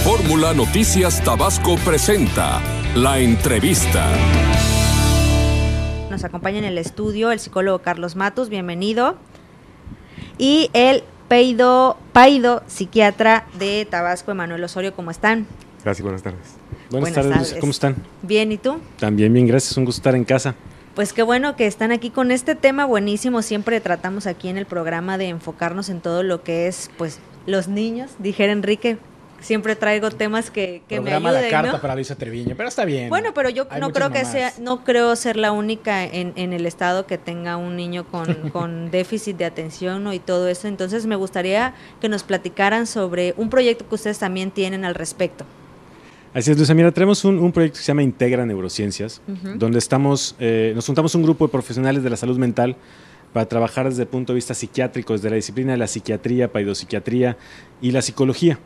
Fórmula Noticias Tabasco presenta La Entrevista. Nos acompaña en el estudio el psicólogo Carlos Matus, bienvenido. Y el paido psiquiatra de Tabasco, Emanuel Osorio, ¿cómo están? Gracias, buenas tardes. Buenas tardes, ¿cómo están? Bien, ¿y tú? También bien, gracias, un gusto estar en casa. Pues qué bueno que están aquí con este tema buenísimo. Siempre tratamos aquí en el programa de enfocarnos en todo lo que es, pues, los niños. Dijera Enrique, siempre traigo temas que me ayuden, Programa La Carta ¿no? para Luisa Treviño, pero está bien. Bueno, pero yo Hay no muchas creo que mamás. no creo ser la única en el estado que tenga un niño con déficit de atención, ¿no? Y todo eso. Entonces me gustaría que nos platicaran sobre un proyecto que ustedes también tienen al respecto. Así es, Luisa, mira, tenemos un proyecto que se llama Integra Neurociencias, donde nos juntamos un grupo de profesionales de la salud mental para trabajar desde el punto de vista psiquiátrico, desde la disciplina de la psiquiatría, paidopsiquiatría y la psicología.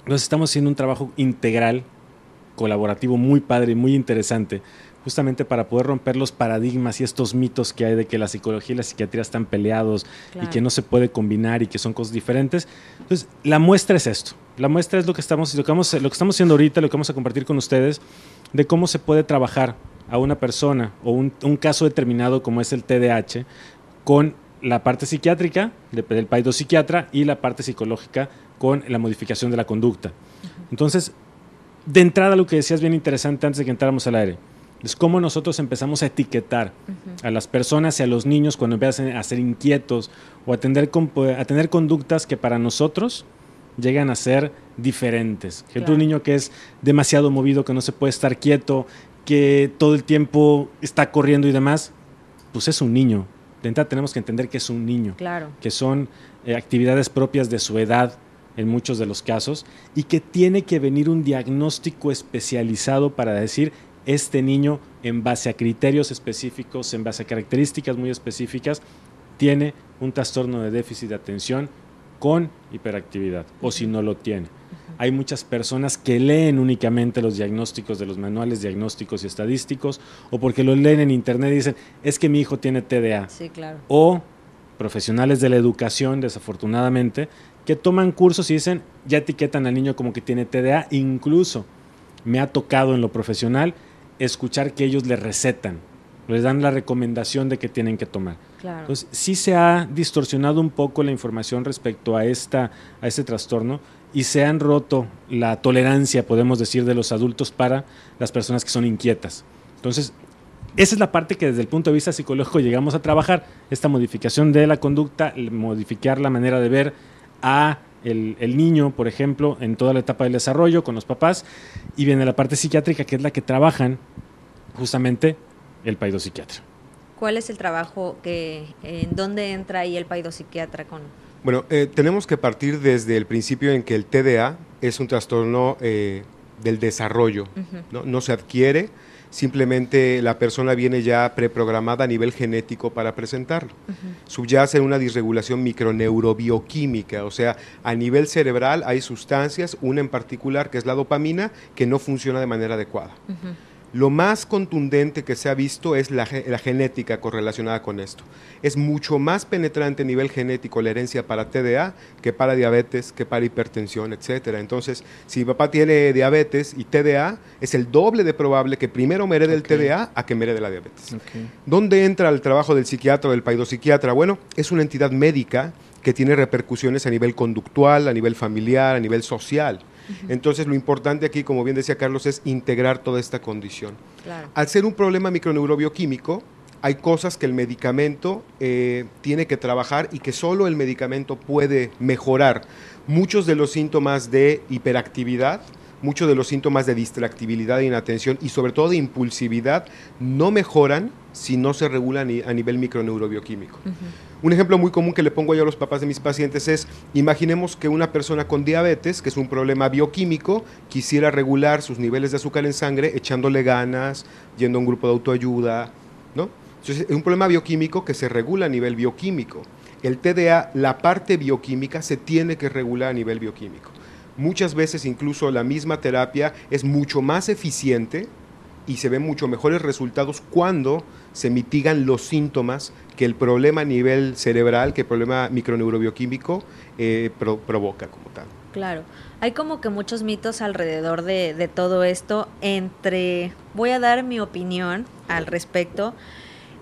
Entonces estamos haciendo un trabajo integral, colaborativo, muy padre y muy interesante, justamente para poder romper los paradigmas y estos mitos que hay de que la psicología y la psiquiatría están peleados, claro, y que no se puede combinar y que son cosas diferentes. Entonces, la muestra es esto. La muestra es lo que estamos haciendo ahorita, lo que vamos a compartir con ustedes, de cómo se puede trabajar a una persona o un caso determinado como es el TDAH con la parte psiquiátrica del paidopsiquiatra y la parte psicológica con la modificación de la conducta. Entonces, de entrada, lo que decías bien interesante antes de que entráramos al aire, es cómo nosotros empezamos a etiquetar a las personas y a los niños cuando empiezan a ser inquietos o a tener conductas que para nosotros llegan a ser diferentes. Claro. Un niño que es demasiado movido, que no se puede estar quieto, que todo el tiempo está corriendo y demás, pues es un niño. De entrada tenemos que entender que es un niño, claro, que son actividades propias de su edad en muchos de los casos y que tiene que venir un diagnóstico especializado para decir este niño en base a criterios específicos, en base a características muy específicas, tiene un trastorno de déficit de atención con hiperactividad, o si no lo tiene. Hay muchas personas que leen únicamente los diagnósticos de los manuales diagnósticos y estadísticos, o porque lo leen en internet y dicen, es que mi hijo tiene TDA. Sí, claro. O profesionales de la educación, desafortunadamente, que toman cursos y dicen, ya etiquetan al niño como que tiene TDA. Incluso me ha tocado en lo profesional escuchar que ellos le recetan, les dan la recomendación de que tienen que tomar. Claro. Entonces, sí se ha distorsionado un poco la información respecto a este trastorno y se han roto la tolerancia, podemos decir, de los adultos para las personas que son inquietas. Entonces, esa es la parte que desde el punto de vista psicológico llegamos a trabajar, esta modificación de la conducta, modificar la manera de ver a el niño, por ejemplo, en toda la etapa del desarrollo con los papás, y viene la parte psiquiátrica, que es la que trabajan justamente el paidopsiquiatra. ¿Cuál es el trabajo en dónde entra ahí el paidopsiquiatra con? Bueno, tenemos que partir desde el principio en que el TDA es un trastorno del desarrollo, no se adquiere, simplemente la persona viene ya preprogramada a nivel genético para presentarlo. Subyace una disregulación microneurobioquímica, o sea, a nivel cerebral hay sustancias, una en particular que es la dopamina, que no funciona de manera adecuada. Lo más contundente que se ha visto es la genética correlacionada con esto. Es mucho más penetrante a nivel genético la herencia para TDA que para diabetes, que para hipertensión, etc. Entonces, si mi papá tiene diabetes y TDA, es el doble de probable que primero me herede el TDA a que me herede la diabetes. ¿Dónde entra el trabajo del psiquiatra o del paidopsiquiatra? Bueno, es una entidad médica que tiene repercusiones a nivel conductual, a nivel familiar, a nivel social. Entonces, lo importante aquí, como bien decía Carlos, es integrar toda esta condición. Claro. Al ser un problema microneurobioquímico, hay cosas que el medicamento tiene que trabajar y que solo el medicamento puede mejorar. Muchos de los síntomas de hiperactividad, muchos de los síntomas de distractibilidad e inatención y sobre todo de impulsividad no mejoran si no se regulan a nivel microneurobioquímico. Un ejemplo muy común que le pongo yo a los papás de mis pacientes es, imaginemos que una persona con diabetes, que es un problema bioquímico, quisiera regular sus niveles de azúcar en sangre echándole ganas, yendo a un grupo de autoayuda, ¿no? Entonces, es un problema bioquímico que se regula a nivel bioquímico. El TDA, la parte bioquímica, se tiene que regular a nivel bioquímico. Muchas veces incluso la misma terapia es mucho más eficiente y se ven mucho mejores resultados cuando se mitigan los síntomas que el problema a nivel cerebral, que el problema microneurobioquímico provoca como tal. Claro, hay como que muchos mitos alrededor de todo esto, voy a dar mi opinión al respecto,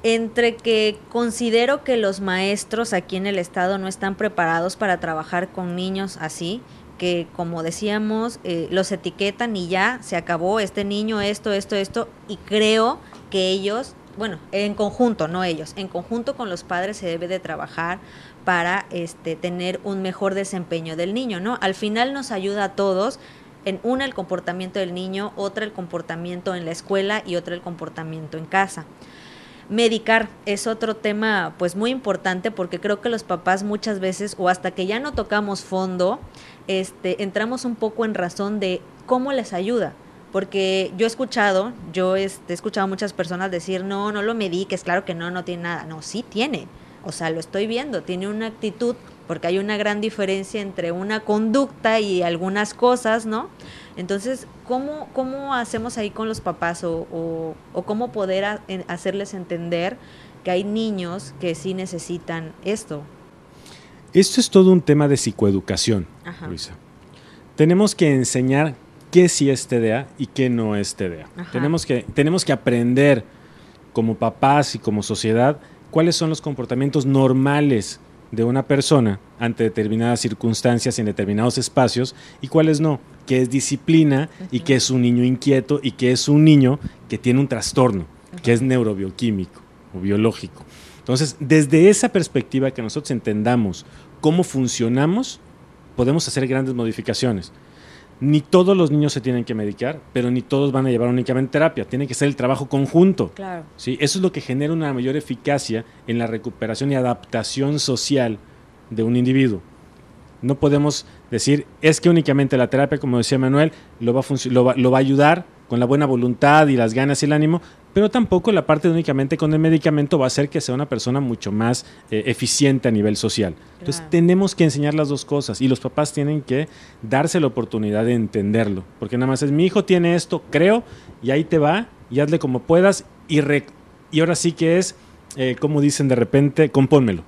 entre que considero que los maestros aquí en el estado no están preparados para trabajar con niños así, que como decíamos, los etiquetan y ya, se acabó, este niño, esto, y creo que ellos, bueno, en conjunto, no ellos, en conjunto con los padres se debe de trabajar para tener un mejor desempeño del niño, ¿no? Al final nos ayuda a todos, una el comportamiento del niño, otra el comportamiento en la escuela y otra el comportamiento en casa. Medicar es otro tema pues muy importante, porque creo que los papás muchas veces, o hasta que ya no tocamos fondo, entramos un poco en razón de cómo les ayuda. Porque yo he escuchado a muchas personas decir, no lo mediques, claro que no tiene nada. No, sí tiene, o sea, lo estoy viendo, tiene una actitud, porque hay una gran diferencia entre una conducta y algunas cosas, ¿no? Entonces, ¿cómo hacemos ahí con los papás o cómo poder hacerles entender que hay niños que sí necesitan esto? Esto es todo un tema de psicoeducación, Ajá. Luisa. Tenemos que enseñar qué sí es TDA y qué no es TDA. Tenemos que aprender como papás y como sociedad cuáles son los comportamientos normales de una persona ante determinadas circunstancias en determinados espacios y cuáles no, qué es disciplina y qué es un niño inquieto y qué es un niño que tiene un trastorno, que es neurobioquímico o biológico. Entonces, desde esa perspectiva que nosotros entendamos cómo funcionamos, podemos hacer grandes modificaciones. Ni todos los niños se tienen que medicar, pero ni todos van a llevar únicamente terapia. Tiene que ser el trabajo conjunto. Claro. ¿Sí? Eso es lo que genera una mayor eficacia en la recuperación y adaptación social de un individuo. No podemos decir, es que únicamente la terapia, como decía Manuel, lo va a ayudar con la buena voluntad y las ganas y el ánimo, pero tampoco la parte de únicamente con el medicamento va a hacer que sea una persona mucho más eficiente a nivel social. Claro. Entonces tenemos que enseñar las dos cosas y los papás tienen que darse la oportunidad de entenderlo, porque nada más es, mi hijo tiene esto, creo, y ahí te va, y hazle como puedas, y ahora sí que es, como dicen de repente, compónmelo.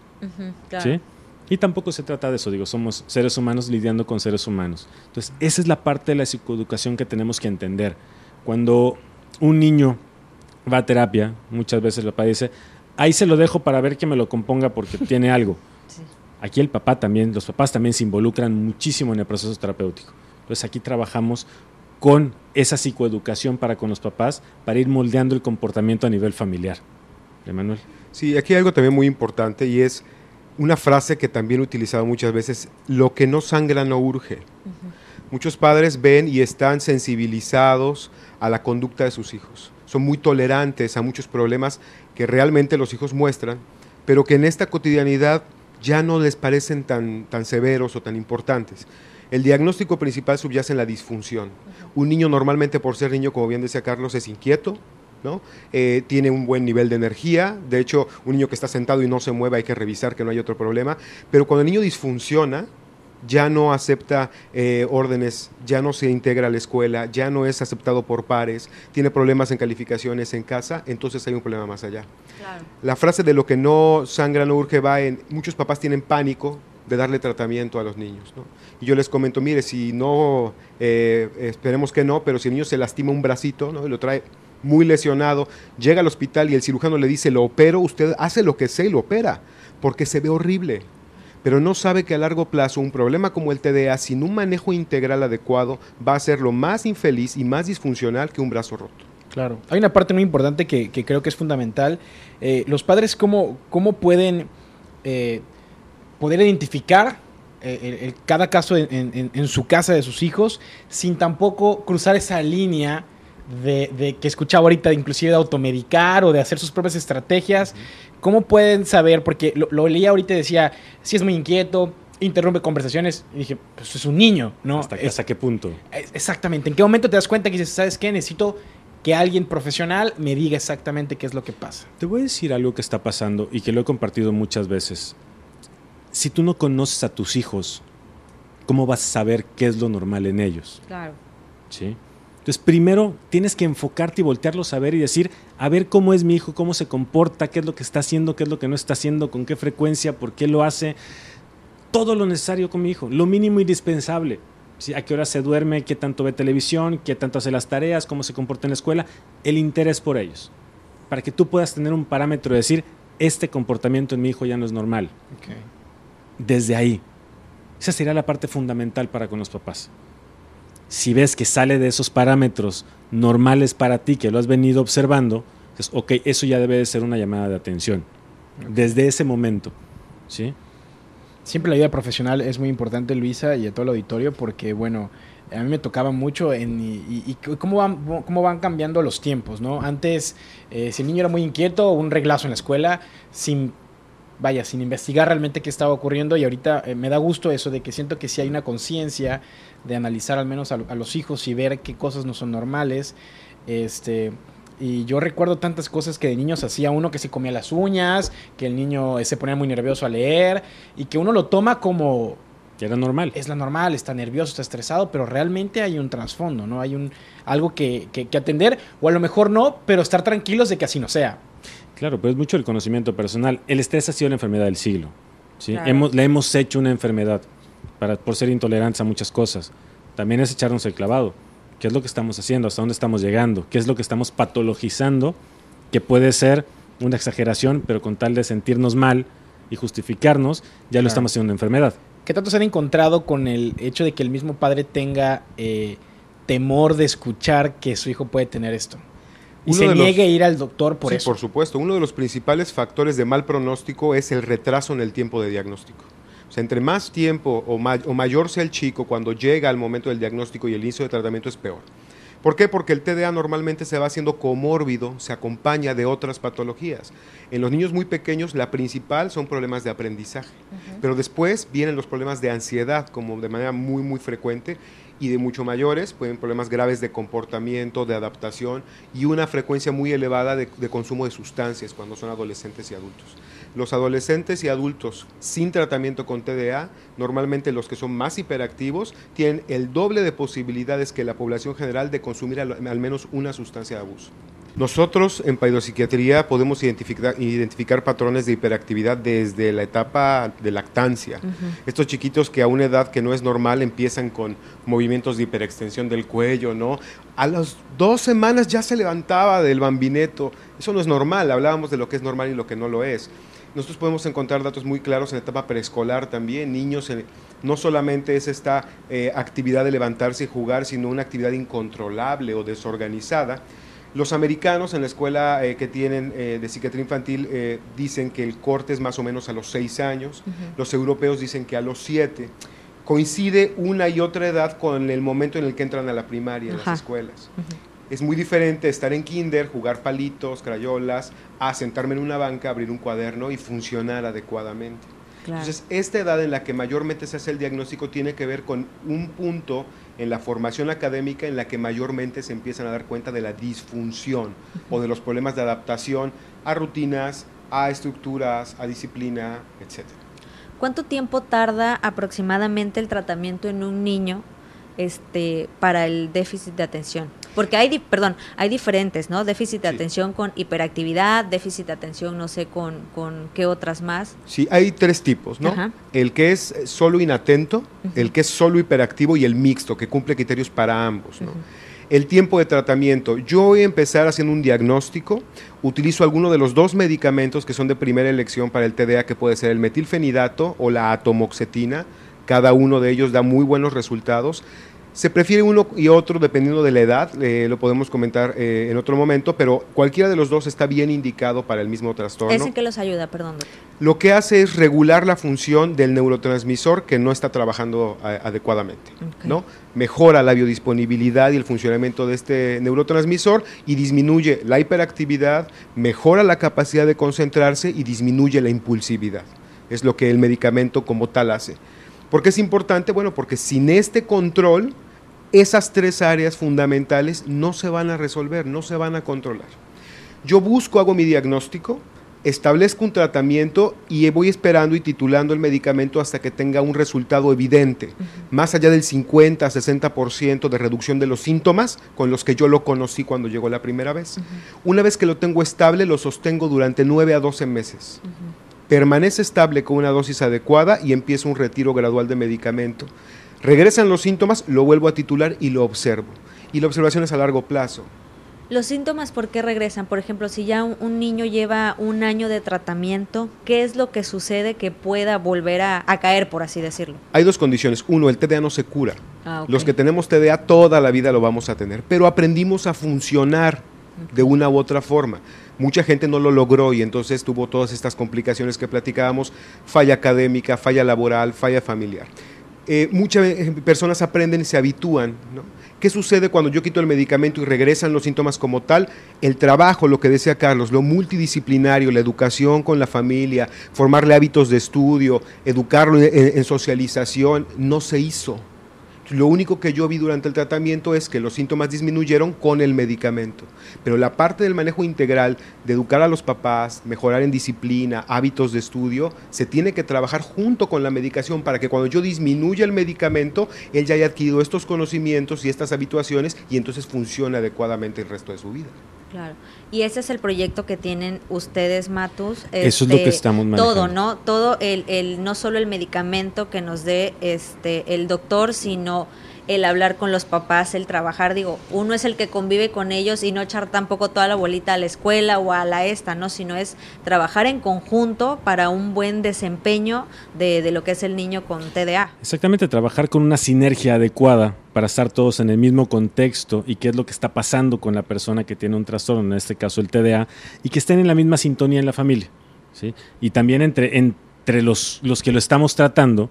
Claro. ¿Sí? Y tampoco se trata de eso, digo, somos seres humanos lidiando con seres humanos. Entonces esa es la parte de la psicoeducación que tenemos que entender. Cuando un niño va a terapia, muchas veces el papá dice, ahí se lo dejo para ver que me lo componga porque tiene algo. Sí. Aquí los papás también se involucran muchísimo en el proceso terapéutico. Entonces aquí trabajamos con esa psicoeducación para con los papás, para ir moldeando el comportamiento a nivel familiar. Emanuel. Sí, aquí hay algo también muy importante y es una frase que también he utilizado muchas veces, lo que no sangra no urge. Muchos padres ven y están sensibilizados a la conducta de sus hijos. Son muy tolerantes a muchos problemas que realmente los hijos muestran, pero que en esta cotidianidad ya no les parecen tan severos o tan importantes. El diagnóstico principal subyace en la disfunción. Un niño normalmente, por ser niño, como bien decía Carlos, es inquieto, ¿no? Tiene un buen nivel de energía. De hecho, un niño que está sentado y no se mueve hay que revisar que no hay otro problema. Pero cuando el niño disfunciona, ya no acepta órdenes, ya no se integra a la escuela, ya no es aceptado por pares, tiene problemas en calificaciones en casa, entonces hay un problema más allá. Claro. La frase de lo que no sangra no urge va en, muchos papás tienen pánico de darle tratamiento a los niños, ¿no? Y yo les comento, mire, si no, esperemos que no, pero si el niño se lastima un bracito, ¿no? Y lo trae muy lesionado, llega al hospital y el cirujano le dice, lo opero, usted hace lo que sé y lo opera, porque se ve horrible. Pero no sabe que a largo plazo un problema como el TDA, sin un manejo integral adecuado, va a ser lo más infeliz y más disfuncional que un brazo roto. Claro. Hay una parte muy importante que creo que es fundamental. Los padres, ¿cómo pueden poder identificar cada caso en su casa de sus hijos sin tampoco cruzar esa línea de que escuchaba ahorita, inclusive de automedicar o de hacer sus propias estrategias? ¿Cómo pueden saber? Porque lo leía ahorita y decía, si es muy inquieto, interrumpe conversaciones. Y dije, pues es un niño, ¿no? ¿Hasta qué punto? Exactamente. ¿En qué momento te das cuenta que dices, ¿sabes qué? Necesito que alguien profesional me diga exactamente qué es lo que pasa. Te voy a decir algo que está pasando y que lo he compartido muchas veces. Si tú no conoces a tus hijos, ¿cómo vas a saber qué es lo normal en ellos? Claro. ¿Sí? Entonces, primero tienes que enfocarte y voltearlos a ver y decir, a ver cómo es mi hijo, cómo se comporta, qué es lo que está haciendo, qué es lo que no está haciendo, con qué frecuencia, por qué lo hace. Todo lo necesario con mi hijo, lo mínimo indispensable. ¿sí? A qué hora se duerme, qué tanto ve televisión, qué tanto hace las tareas, cómo se comporta en la escuela, el interés por ellos. Para que tú puedas tener un parámetro de decir, este comportamiento en mi hijo ya no es normal. Okay. Desde ahí. Esa sería la parte fundamental para con los papás. Si ves que sale de esos parámetros normales para ti, que lo has venido observando, dices, ok, eso ya debe de ser una llamada de atención. Desde ese momento, ¿sí? Siempre la vida profesional es muy importante, Luisa, y a todo el auditorio, porque, bueno, a mí me tocaba mucho y cómo van cambiando los tiempos, ¿no? Antes, si el niño era muy inquieto, un reglazo en la escuela, sin investigar realmente qué estaba ocurriendo, y ahorita me da gusto eso de que siento que sí hay una conciencia de analizar al menos a los hijos y ver qué cosas no son normales. Y yo recuerdo tantas cosas que de niños hacía uno, que se comía las uñas, que el niño se ponía muy nervioso a leer, y que uno lo toma como... que era normal. Es la normal, está nervioso, está estresado, pero realmente hay un trasfondo, ¿no? Hay algo que atender, o a lo mejor no, pero estar tranquilos de que así no sea. Claro, pero es mucho el conocimiento personal. El estrés ha sido la enfermedad del siglo, ¿sí? Claro. Le hemos hecho una enfermedad por ser intolerantes a muchas cosas. También es echarnos el clavado. ¿Qué es lo que estamos haciendo? ¿Hasta dónde estamos llegando? ¿Qué es lo que estamos patologizando? Que puede ser una exageración, pero con tal de sentirnos mal y justificarnos, ya lo estamos haciendo una enfermedad. ¿Qué tanto se han encontrado con el hecho de que el mismo padre tenga temor de escuchar que su hijo puede tener esto? Y se niegue a ir al doctor por eso. Por supuesto. Uno de los principales factores de mal pronóstico es el retraso en el tiempo de diagnóstico. O sea, entre más tiempo o mayor sea el chico, cuando llega al momento del diagnóstico y el inicio de tratamiento es peor. ¿Por qué? Porque el TDA normalmente se va haciendo comórbido, se acompaña de otras patologías. En los niños muy pequeños, la principal son problemas de aprendizaje, pero después vienen los problemas de ansiedad, como de manera muy, muy frecuente, y de mucho mayores, pueden problemas graves de comportamiento, de adaptación, y una frecuencia muy elevada de consumo de sustancias cuando son adolescentes y adultos. Los adolescentes y adultos sin tratamiento con TDA, normalmente los que son más hiperactivos, tienen el doble de posibilidades que la población general de consumir al menos una sustancia de abuso. Nosotros en paidopsiquiatría podemos identificar patrones de hiperactividad desde la etapa de lactancia. Estos chiquitos que a una edad que no es normal empiezan con movimientos de hiperextensión del cuello, ¿no? A las 2 semanas ya se levantaba del bambineto. Eso no es normal, hablábamos de lo que es normal y lo que no lo es. Nosotros podemos encontrar datos muy claros en la etapa preescolar también. Niños, no solamente es esta actividad de levantarse y jugar, sino una actividad incontrolable o desorganizada. Los americanos en la escuela que tienen de psiquiatría infantil dicen que el corte es más o menos a los 6 años. Los europeos dicen que a los 7. Coincide una y otra edad con el momento en el que entran a la primaria en las escuelas. Es muy diferente estar en kinder, jugar palitos, crayolas, a sentarme en una banca, abrir un cuaderno y funcionar adecuadamente. Claro. Entonces, esta edad en la que mayormente se hace el diagnóstico tiene que ver con un punto en la formación académica en la que mayormente se empiezan a dar cuenta de la disfunción o de los problemas de adaptación a rutinas, a estructuras, a disciplina, etc. ¿Cuánto tiempo tarda aproximadamente el tratamiento en un niño para el déficit de atención? Porque hay diferentes, ¿no? Déficit de atención con hiperactividad, déficit de atención, no sé, con qué otras más. Sí, hay 3 tipos, ¿no? El que es solo inatento, el que es solo hiperactivo y el mixto, que cumple criterios para ambos, ¿no? El tiempo de tratamiento. Yo voy a empezar haciendo un diagnóstico, utilizo alguno de los 2 medicamentos que son de primera elección para el TDA, que puede ser el metilfenidato o la atomoxetina. Cada uno de ellos da muy buenos resultados. Se prefiere uno y otro dependiendo de la edad, lo podemos comentar en otro momento, pero cualquiera de los 2 está bien indicado para el mismo trastorno. ¿Es en qué los ayuda, perdón, doctor? Lo que hace es regular la función del neurotransmisor que no está trabajando adecuadamente, ¿no? Mejora la biodisponibilidad y el funcionamiento de este neurotransmisor y disminuye la hiperactividad, mejora la capacidad de concentrarse y disminuye la impulsividad. Es lo que el medicamento como tal hace. ¿Por qué es importante? Bueno, porque sin este control, esas 3 áreas fundamentales no se van a resolver, no se van a controlar. Yo hago mi diagnóstico, establezco un tratamiento y voy esperando y titulando el medicamento hasta que tenga un resultado evidente, más allá del 50-60% de reducción de los síntomas con los que yo lo conocí cuando llegó la primera vez. Una vez que lo tengo estable, lo sostengo durante 9 a 12 meses. Permanece estable con una dosis adecuada y empieza un retiro gradual de medicamento. Regresan los síntomas, lo vuelvo a titular y lo observo. Y la observación es a largo plazo. Los síntomas, ¿por qué regresan? Por ejemplo, si ya un niño lleva un año de tratamiento, ¿qué es lo que sucede que pueda volver a caer, por así decirlo? Hay dos condiciones. Uno, el TDA no se cura. Okay. Los que tenemos TDA toda la vida lo vamos a tener, pero aprendimos a funcionar de una u otra forma. Mucha gente no lo logró y entonces tuvo todas estas complicaciones que platicábamos, falla académica, falla laboral, falla familiar. Muchas personas aprenden y se habitúan, ¿no? ¿Qué sucede cuando yo quito el medicamento y regresan los síntomas como tal? El trabajo, lo que decía Carlos, lo multidisciplinario, la educación con la familia, formarle hábitos de estudio, educarlo en socialización, no se hizo. Lo único que yo vi durante el tratamiento es que los síntomas disminuyeron con el medicamento, pero la parte del manejo integral, de educar a los papás, mejorar en disciplina, hábitos de estudio, se tiene que trabajar junto con la medicación para que cuando yo disminuya el medicamento, él ya haya adquirido estos conocimientos y estas habituaciones y entonces funcione adecuadamente el resto de su vida. Claro. Y ese es el proyecto que tienen ustedes, Matus. Eso es lo que estamos manejando. Todo, ¿no? Todo no solo el medicamento que nos dé el doctor, sino el hablar con los papás, el trabajar, digo, uno es el que convive con ellos y no echar tampoco toda la bolita a la escuela o a la ¿no? Sino es trabajar en conjunto para un buen desempeño de lo que es el niño con TDA. Exactamente, trabajar con una sinergia adecuada para estar todos en el mismo contexto y qué es lo que está pasando con la persona que tiene un trastorno, en este caso el TDA, y que estén en la misma sintonía en la familia, ¿sí? Y también entre los que lo estamos tratando,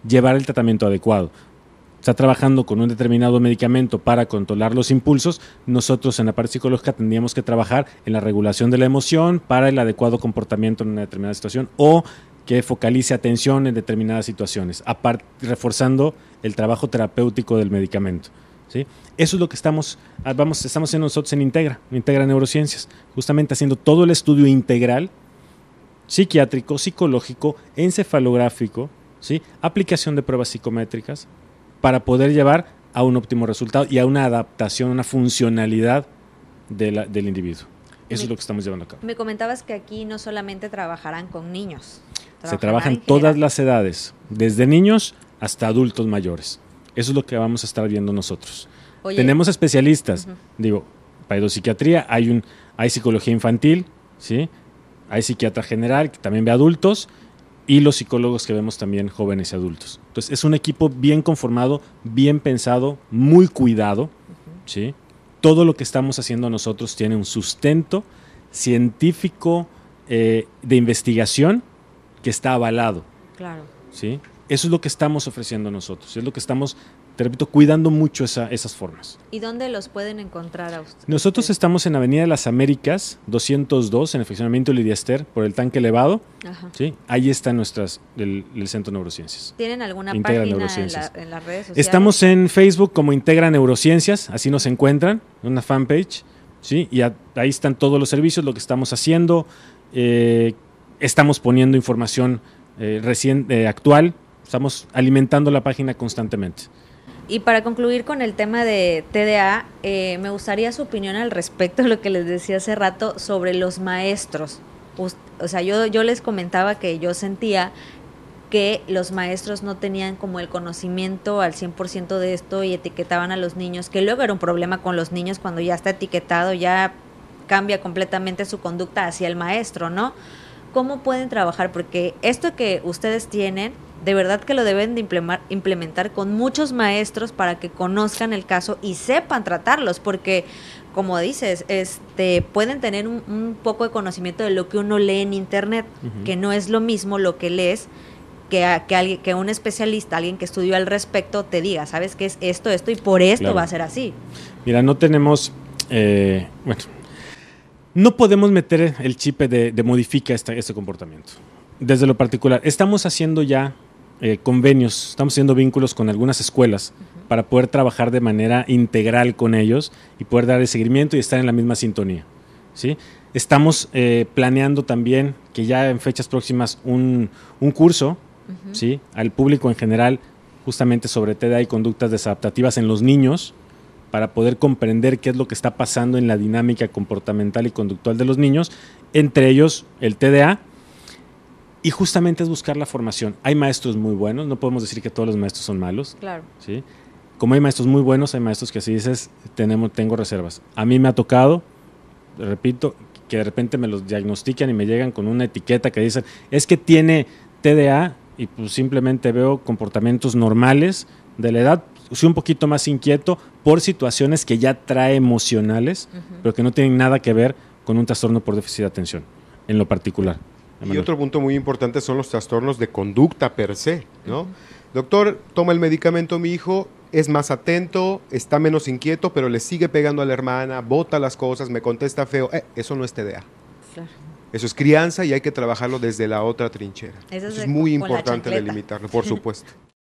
llevar el tratamiento adecuado. Está trabajando con un determinado medicamento para controlar los impulsos, nosotros en la parte psicológica tendríamos que trabajar en la regulación de la emoción para el adecuado comportamiento en una determinada situación o que focalice atención en determinadas situaciones, aparte reforzando el trabajo terapéutico del medicamento, ¿sí? Eso es lo que estamos haciendo nosotros en Integra Neurociencias, justamente haciendo todo el estudio integral, psiquiátrico, psicológico, encefalográfico, ¿sí? Aplicación de pruebas psicométricas, para poder llevar a un óptimo resultado y a una adaptación, una funcionalidad del individuo. Eso es lo que estamos llevando a cabo. Me comentabas que aquí no solamente trabajarán con niños. Se trabajan todas las edades, desde niños hasta adultos mayores. Eso es lo que vamos a estar viendo nosotros. Oye, tenemos especialistas, para psiquiatría hay psicología infantil, ¿sí? Hay psiquiatra general que también ve adultos, y los psicólogos que vemos también jóvenes y adultos. Entonces, es un equipo bien conformado, bien pensado, muy cuidado, ¿sí? Todo lo que estamos haciendo nosotros tiene un sustento científico de investigación que está avalado. Claro. ¿Sí? Eso es lo que estamos ofreciendo nosotros, es lo que estamos, te repito, cuidando mucho esas formas. ¿Y dónde los pueden encontrar a ustedes? Nosotros estamos en Avenida de las Américas, 202, en el fraccionamiento Lidia Ester, por el tanque elevado. Ajá. ¿Sí? Ahí está el Centro Neurociencias. ¿Tienen alguna página en las redes sociales? Estamos en Facebook como Integra Neurociencias, así nos encuentran, una fanpage, ¿sí? Y ahí están todos los servicios, lo que estamos haciendo. Estamos poniendo información actual. Estamos alimentando la página constantemente. Y para concluir con el tema de TDA, me gustaría su opinión al respecto de lo que les decía hace rato sobre los maestros. O sea, yo les comentaba que yo sentía que los maestros no tenían como el conocimiento al 100% de esto y etiquetaban a los niños, que luego era un problema con los niños cuando ya está etiquetado, ya cambia completamente su conducta hacia el maestro, ¿no? ¿Cómo pueden trabajar? Porque esto que ustedes tienen, de verdad que lo deben de implementar con muchos maestros para que conozcan el caso y sepan tratarlos, porque como dices, pueden tener un poco de conocimiento de lo que uno lee en internet, que no es lo mismo lo que lees que un especialista, alguien que estudió al respecto, te diga, ¿sabes qué es esto y por esto claro. Va a ser así? Mira, no tenemos, no podemos meter el chip de modifica este comportamiento. Desde lo particular, estamos haciendo ya convenios, estamos haciendo vínculos con algunas escuelas para poder trabajar de manera integral con ellos y poder dar el seguimiento y estar en la misma sintonía, ¿sí? Estamos planeando también que ya en fechas próximas un curso, ¿sí? Al público en general, justamente sobre TDA y conductas desadaptativas en los niños, para poder comprender qué es lo que está pasando en la dinámica comportamental y conductual de los niños, entre ellos el TDA. Y justamente es buscar la formación. Hay maestros muy buenos, no podemos decir que todos los maestros son malos. Claro. ¿Sí? Como hay maestros muy buenos, hay maestros que así dices, tengo reservas. A mí me ha tocado, repito, que de repente me los diagnostican y me llegan con una etiqueta que dicen, es que tiene TDA, y pues simplemente veo comportamientos normales de la edad, sí un poquito más inquieto por situaciones que ya trae emocionales, pero que no tienen nada que ver con un trastorno por déficit de atención, en lo particular. Y otro punto muy importante son los trastornos de conducta per se, ¿no? Doctor, toma el medicamento mi hijo, es más atento, está menos inquieto, pero le sigue pegando a la hermana, bota las cosas, me contesta feo. Eso no es TDA. Claro. Eso es crianza y hay que trabajarlo desde la otra trinchera. Eso Es muy con la importante chancleta. delimitarlo, por supuesto.